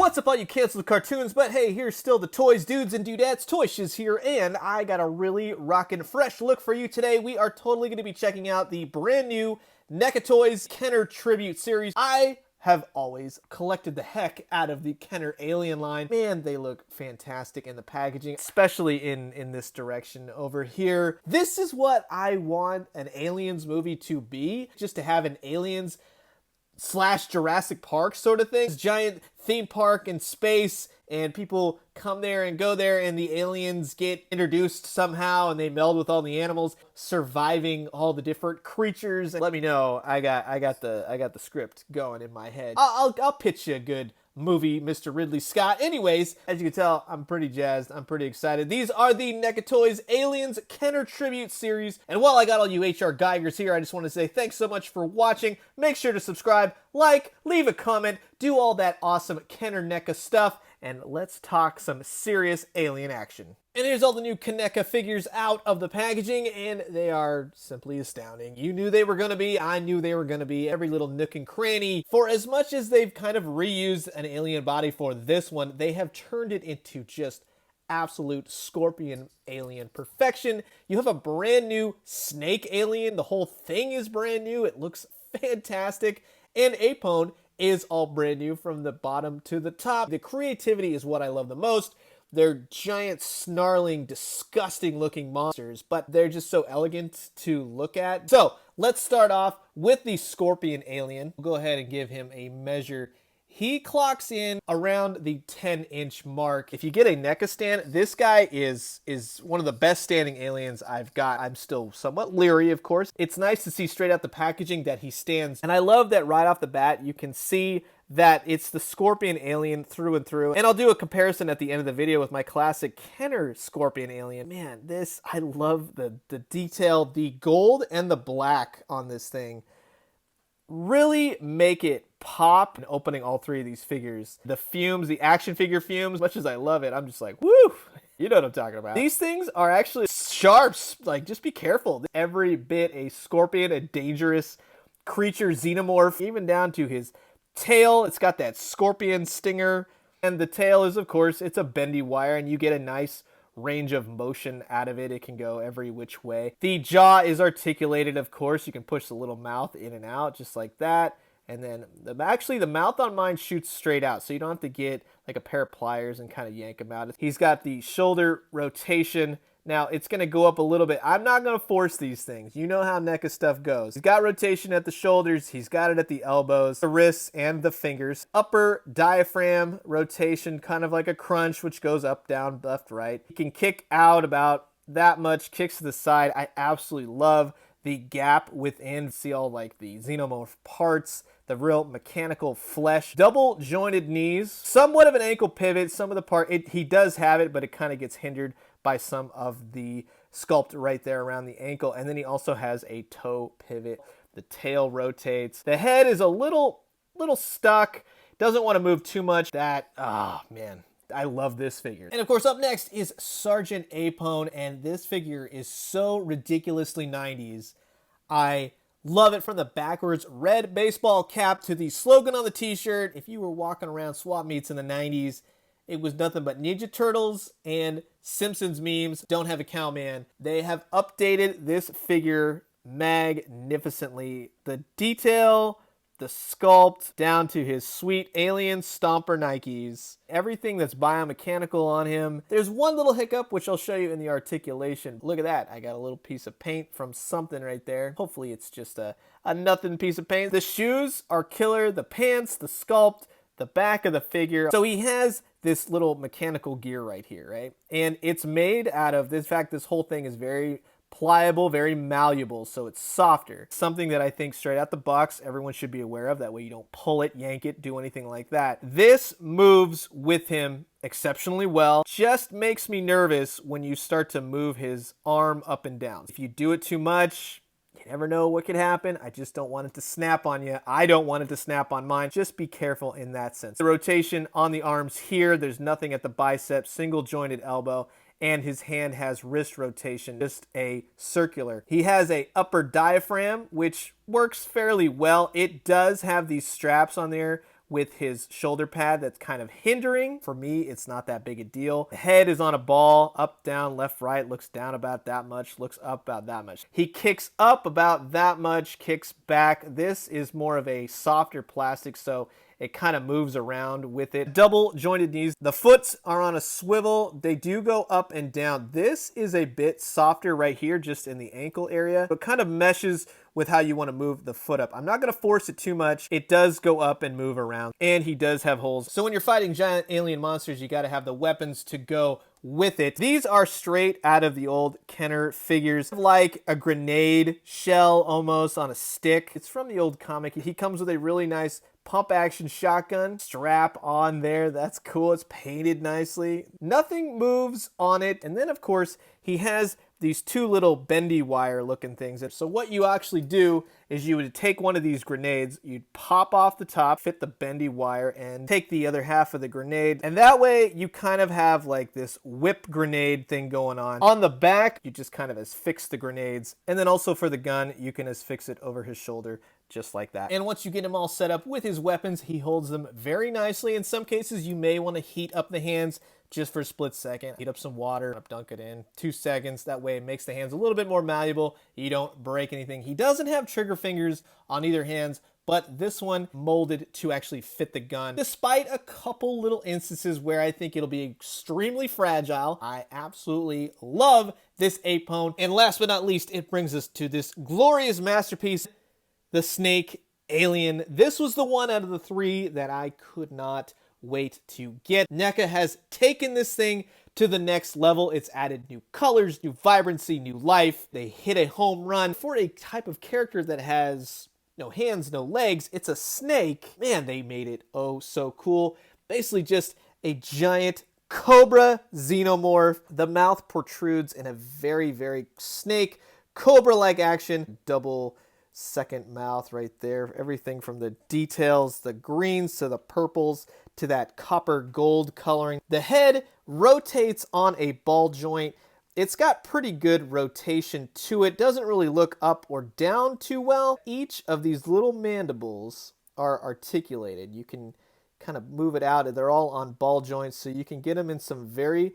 What's up all you canceled cartoons, but hey, here's still the toys, dudes and dudettes. Toy Shiz here, and I got a really rockin' fresh look for you today. We are totally going to be checking out the brand new Neca Toys Kenner Tribute Series. I have always collected the heck out of the Kenner Alien line. Man, they look fantastic in the packaging, especially in this direction over here. This is what I want an Aliens movie to be, just to have an Aliens / Jurassic Park sort of thing. This giant theme park in space, and people come there and go there, and the aliens get introduced somehow, and they meld with all the animals, surviving all the different creatures. Let me know. I got the script going in my head. I'll pitch you a good movie, Mr. Ridley Scott. Anyways, as you can tell, I'm pretty jazzed. I'm pretty excited. These are the Neca Toys Aliens Kenner Tribute Series. And while I got all you HR Geigers here, I just want to say thanks so much for watching. Make sure to subscribe, like, leave a comment, do all that awesome Kenner NECA stuff, and let's talk some serious alien action. And here's all the new NECA figures out of the packaging, and they are simply astounding. You knew they were going to be, I knew they were going to be, every little nook and cranny. For as much as they've kind of reused an alien body for this one, they have turned it into just absolute scorpion alien perfection. You have a brand new snake alien. The whole thing is brand new. It looks fantastic. And Apone is all brand new from the bottom to the top. The creativity is what I love the most. They're giant, snarling, disgusting looking monsters, but they're just so elegant to look at. So let's start off with the scorpion alien. We'll go ahead and give him a measure. He clocks in around the 10-inch mark. If you get a NECA stand, this guy is one of the best standing aliens I've got. I'm still somewhat leery, of course. It's nice to see straight out the packaging that he stands. And I love that right off the bat, you can see that it's the scorpion alien through and through. And I'll do a comparison at the end of the video with my classic Kenner scorpion alien. Man, I love the detail, the gold and the black on this thing really make it pop. And opening all three of these figures, the fumes, the action figure fumes, much as I love it, I'm just like, woo, you know what I'm talking about. These things are actually sharps, like just be careful. Every bit a scorpion, a dangerous creature, xenomorph, even down to his tail. It's got that scorpion stinger, and the tail is, of course, it's a bendy wire, and you get a nice range of motion out of it. It can go every which way. The jaw is articulated, of course. You can push the little mouth in and out just like that. And then actually the mouth on mine shoots straight out, so you don't have to get like a pair of pliers and kind of yank him out. He's got the shoulder rotation. Now, it's going to go up a little bit. I'm not going to force these things. You know how NECA stuff goes. He's got rotation at the shoulders. He's got it at the elbows, the wrists, and the fingers. Upper diaphragm rotation, kind of like a crunch, which goes up, down, left, right. He can kick out about that much, kicks to the side. I absolutely love the gap within. See all like the xenomorph parts, the real mechanical flesh. Double jointed knees, somewhat of an ankle pivot. Some of the part, he does have it, but it kind of gets hindered by some of the sculpt right there around the ankle. And then he also has a toe pivot. The tail rotates. The head is a little stuck. Doesn't want to move too much. Man, I love this figure. And of course, up next is Sgt Apone, and this figure is so ridiculously 90s. I love it, from the backwards red baseball cap to the slogan on the t-shirt. If you were walking around swap meets in the 90s, it was nothing but Ninja Turtles and Simpsons memes. Don't have a cowman. They have updated this figure magnificently. The detail, the sculpt, down to his sweet alien stomper Nikes. Everything that's biomechanical on him. There's one little hiccup, which I'll show you in the articulation. Look at that. I got a little piece of paint from something right there. Hopefully it's just a nothing piece of paint. The shoes are killer. The pants, the sculpt, the back of the figure. So he has this little mechanical gear right here, right? And it's made out of, in fact, this whole thing is very pliable, very malleable, so it's softer. Something that I think straight out the box, everyone should be aware of. That way you don't pull it, yank it, do anything like that. This moves with him exceptionally well. Just makes me nervous when you start to move his arm up and down. If you do it too much, you never know what could happen. I just don't want it to snap on you. I don't want it to snap on mine. Just be careful in that sense. The rotation on the arms here, there's nothing at the bicep, single jointed elbow, and his hand has wrist rotation, just a circular. He has a upper diaphragm, which works fairly well. It does have these straps on there with his shoulder pad that's kind of hindering. For me, it's not that big a deal. The head is on a ball, up, down, left, right, looks down about that much, looks up about that much. He kicks up about that much, kicks back. This is more of a softer plastic, so it kind of moves around with it. Double jointed knees. The foots are on a swivel. They do go up and down. This is a bit softer right here, just in the ankle area, but kind of meshes with how you want to move the foot up. I'm not going to force it too much. It does go up and move around, and he does have holes. So when you're fighting giant alien monsters, you got to have the weapons to go with it. These are straight out of the old Kenner figures, like a grenade shell almost on a stick. It's from the old comic. He comes with a really nice pump action shotgun strap on there. That's cool. It's painted nicely. Nothing moves on it. And then of course he has these two little bendy wire looking things. So what you actually do is you would take one of these grenades, you'd pop off the top, fit the bendy wire, and take the other half of the grenade. And that way you kind of have like this whip grenade thing going on. On the back, you just kind of affix the grenades. And then also for the gun, you can affix it over his shoulder just like that. And once you get him all set up with his weapons, he holds them very nicely. In some cases, you may want to heat up the hands just for a split second. Heat up some water, dunk it in, 2 seconds. That way it makes the hands a little bit more malleable. You don't break anything. He doesn't have trigger fingers on either hands, but this one molded to actually fit the gun. Despite a couple little instances where I think it'll be extremely fragile, I absolutely love this Apone. And last but not least, it brings us to this glorious masterpiece, the Snake Alien. This was the one out of the 3 that I could not wait to get. NECA has taken this thing to the next level. It's added new colors, new vibrancy, new life. They hit a home run for a type of character that has no hands, no legs. It's a snake. Man, they made it oh so cool. Basically just a giant cobra xenomorph. The mouth protrudes in a very, very snake cobra-like action. Double second mouth right there. Everything from the details, the greens to the purples to that copper gold coloring. The head rotates on a ball joint. It's got pretty good rotation to it. Doesn't really look up or down too well. Each of these little mandibles are articulated. You can kind of move it out. They're all on ball joints, so you can get them in some very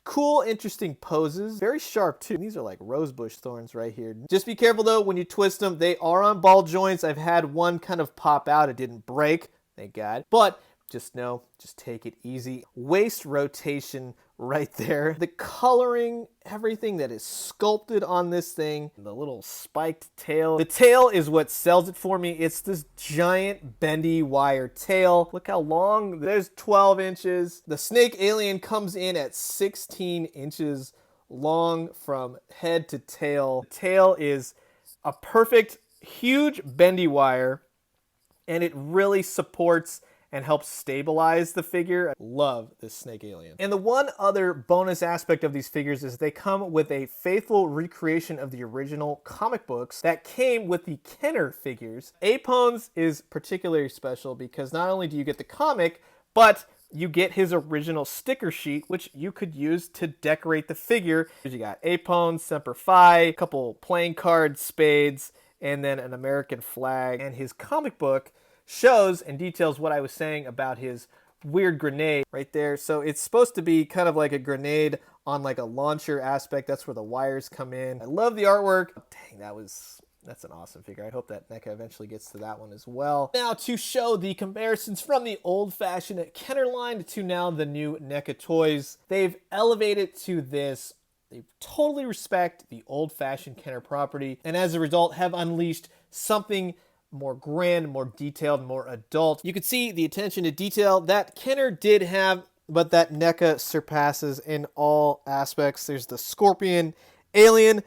cool, interesting poses. Very sharp too. These are like rosebush thorns right here. Just be careful though when you twist them. They are on ball joints. I've had one kind of pop out. It didn't break, thank God. But just know, just take it easy. Waist rotation right there. The coloring, everything that is sculpted on this thing. The little spiked tail. The tail is what sells it for me. It's this giant bendy wire tail. Look how long. There's 12 inches. The Snake Alien comes in at 16 inches long from head to tail. The tail is a perfect, huge bendy wire, and it really supports and helps stabilize the figure. I love this Snake Alien. And the one other bonus aspect of these figures is they come with a faithful recreation of the original comic books that came with the Kenner figures. Apone's is particularly special because not only do you get the comic, but you get his original sticker sheet, which you could use to decorate the figure. You got Apone, Semper Fi, a couple playing cards, spades, and then an American flag. And his comic book shows and details what I was saying about his weird grenade right there. So it's supposed to be kind of like a grenade on like a launcher aspect. That's where the wires come in. I love the artwork. Dang, that's an awesome figure. I hope that NECA eventually gets to that one as well. Now to show the comparisons from the old-fashioned Kenner line to now the new NECA Toys, they've elevated to this. They totally respect the old-fashioned Kenner property, and as a result have unleashed something more grand, more detailed, more adult. You can see the attention to detail that Kenner did have, but that NECA surpasses in all aspects. There's the Scorpion Alien,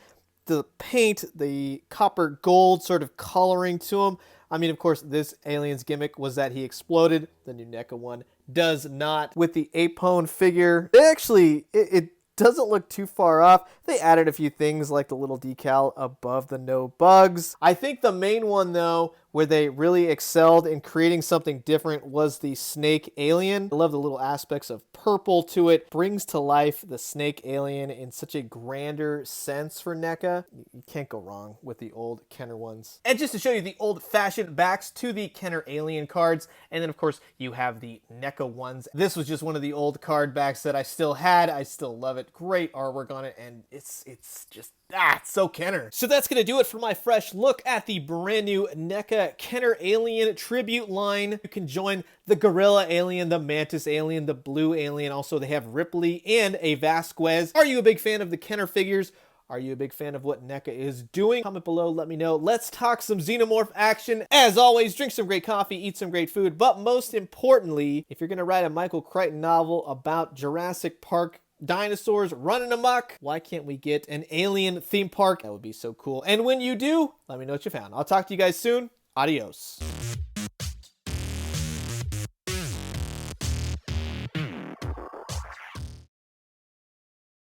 the paint, the copper gold sort of coloring to him. I mean, of course, this alien's gimmick was that he exploded. The new NECA one does not. With the Apone figure, it doesn't look too far off. They added a few things like the little decal above the no bugs. I think the main one though where they really excelled in creating something different was the snake alien. I love the little aspects of purple to it. Brings to life the snake alien in such a grander sense for NECA. You can't go wrong with the old Kenner ones. And just to show you the old-fashioned backs to the Kenner alien cards, and then of course you have the NECA ones. This was just one of the old card backs that I still had. I still love it. Great artwork on it, and it's just it's so Kenner. So that's going to do it for my fresh look at the brand new NECA Kenner Alien tribute line. You can join the Gorilla Alien, the Mantis Alien, the Blue Alien. Also, they have Ripley and a Vasquez. Are you a big fan of the Kenner figures? Are you a big fan of what NECA is doing? Comment below, let me know. Let's talk some Xenomorph action. As always, drink some great coffee, eat some great food, but most importantly, if you're going to write a Michael Crichton novel about Jurassic Park dinosaurs running amok, why can't we get an alien theme park? That would be so cool. And when you do, let me know what you found. I'll talk to you guys soon. Adios.